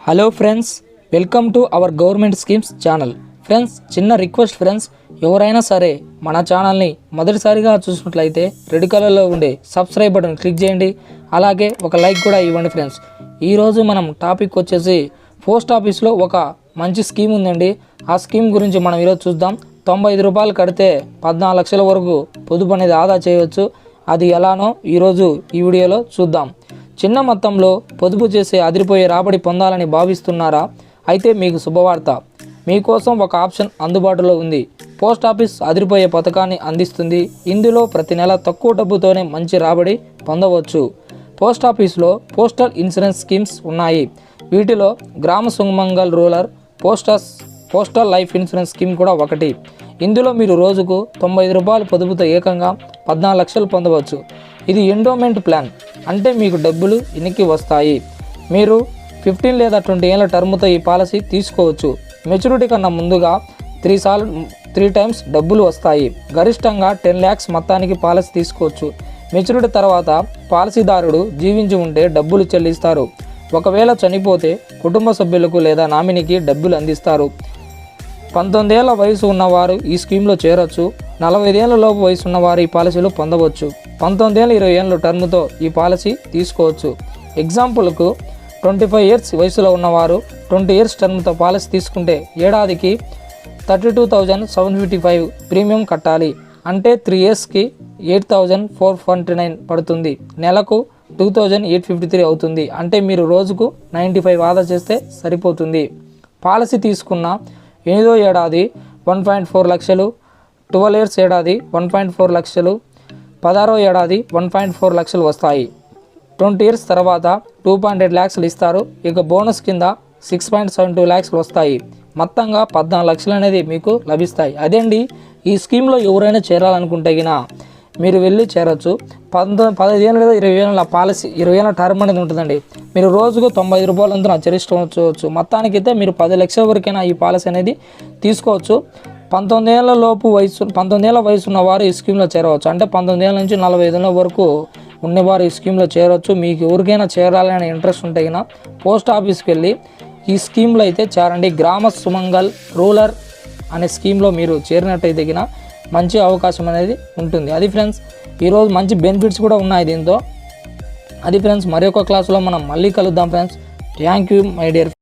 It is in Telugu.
Hello friends, welcome to our government schemes channel. Friends, చిన్న రిక్వెస్ట్ ఫ్రెండ్స్, ఎవరైనా సరే మన ఛానల్ని మొదటిసారిగా చూసినట్లయితే రెడ్ కలర్లో ఉండే సబ్స్క్రైబ్ బటన్ క్లిక్ చేయండి. అలాగే ఒక లైక్ కూడా ఇవ్వండి. ఫ్రెండ్స్, ఈరోజు మనం టాపిక్ వచ్చేసి పోస్ట్ ఆఫీస్లో ఒక మంచి స్కీమ్ ఉందండి. ఆ స్కీమ్ గురించి మనం ఈరోజు చూద్దాం. 95 రూపాయలు కడితే 14 లక్షల వరకు పొదుపు అనేది ఆదా చేయవచ్చు. అది ఎలానో ఈరోజు ఈ వీడియోలో చూద్దాం. చిన్న మొత్తంలో పొదుపు చేసే అదిరిపోయే రాబడి పొందాలని భావిస్తున్నారా? అయితే మీకు శుభవార్త. మీకోసం ఒక ఆప్షన్ అందుబాటులో ఉంది. పోస్ట్ ఆఫీస్ అదిరిపోయే పథకాన్ని అందిస్తుంది. ఇందులో ప్రతి నెల తక్కువ డబ్బుతోనే మంచి రాబడి పొందవచ్చు. పోస్ట్ ఆఫీస్లో పోస్టల్ ఇన్సూరెన్స్ స్కీమ్స్ ఉన్నాయి. వీటిలో గ్రామ Sumangal rural postal life insurance scheme కూడా ఒకటి. ఇందులో మీరు రోజుకు 95 రూపాయల పొదుపుతో ఏకంగా 14 లక్షలు పొందవచ్చు. ఇది ఎండోమెంట్ ప్లాన్, అంటే మీకు డబ్బులు వెనక్కి వస్తాయి. మీరు 15 లేదా 20 ఏళ్ళ టర్మ్తో ఈ పాలసీ తీసుకోవచ్చు. మెచ్యూరిటీ కన్నా ముందుగా 3 టైమ్స్ డబ్బులు వస్తాయి. గరిష్టంగా 10 lakhs మొత్తానికి పాలసీ తీసుకోవచ్చు. మెచ్యూరిటీ తర్వాత పాలసీదారుడు జీవించి ఉంటే డబ్బులు చెల్లిస్తారు. ఒకవేళ చనిపోతే కుటుంబ సభ్యులకు లేదా నామినీకి డబ్బులు అందిస్తారు. 19 ఏళ్ల వయసు ఉన్నవారు ఈ స్కీమ్లో చేరవచ్చు. 45 ఏళ్ల లోపు వయసు ఉన్నవారు ఈ పాలసీలు పొందవచ్చు. 19 ఏళ్ళు 20 ఏళ్ళ టర్మ్తో ఈ పాలసీ తీసుకోవచ్చు. ఎగ్జాంపుల్కు 25 years వయసులో ఉన్నవారు 20 years టర్మ్తో పాలసీ తీసుకుంటే ఏడాదికి 32,755 ప్రీమియం కట్టాలి. అంటే 3 yearsకి 8,449 పడుతుంది. నెలకు 2,853 అవుతుంది. అంటే మీరు రోజుకు 95 ఆదా చేస్తే సరిపోతుంది. పాలసీ తీసుకున్న 8వ ఏడాది 1.4 లక్షలు, 12 years ఏడాది 1.4 లక్షలు, 16వ ఏడాది 1.4 లక్షలు వస్తాయి. 20 years తర్వాత 2.8 lakhs ఇస్తారు. ఇక బోనస్ కింద 6.72 lakhs వస్తాయి. మొత్తంగా 14 లక్షలు అనేది మీకు లభిస్తాయి. అదేండి, ఈ స్కీమ్లో ఎవరైనా చేరాలనుకుంటే మీరు వెళ్ళి చేరవచ్చు. 15 ఏళ్ళు లేదా 20 ఏళ్ళ పాలసీ, 20 ఏళ్ళ టర్మ్ అనేది ఉంటుందండి. మీరు రోజుకు 95 రూపాయలంతా చెల్లించవచ్చు. మొత్తానికైతే మీరు 10 లక్షల వరకైనా ఈ పాలసీ అనేది తీసుకోవచ్చు. 19 ఏళ్ళ వయసు ఉన్నవారు ఈ స్కీమ్లో చేరవచ్చు. అంటే 19 ఏళ్ళ నుంచి 45 ఏళ్ళ వరకు ఉన్నవారు ఈ స్కీమ్లో చేరవచ్చు. మీకు ఎవరికైనా చేరాలనే ఇంట్రెస్ట్ ఉంటే పోస్ట్ ఆఫీస్కి వెళ్ళి ఈ స్కీమ్లో అయితే చేరండి. గ్రామ సుమంగల్ రూరల్ అనే స్కీమ్లో మీరు చేరినట్టయితే మంచి అవకాశం అనేది ఉంటుంది. అది ఫ్రెండ్స్, ఈరోజు మంచి బెనిఫిట్స్ కూడా ఉన్నాయి దీంతో. అది ఫ్రెండ్స్, మరి ఒక క్లాసులో మనం మళ్ళీ కలుద్దాం friends. Thank you my dear.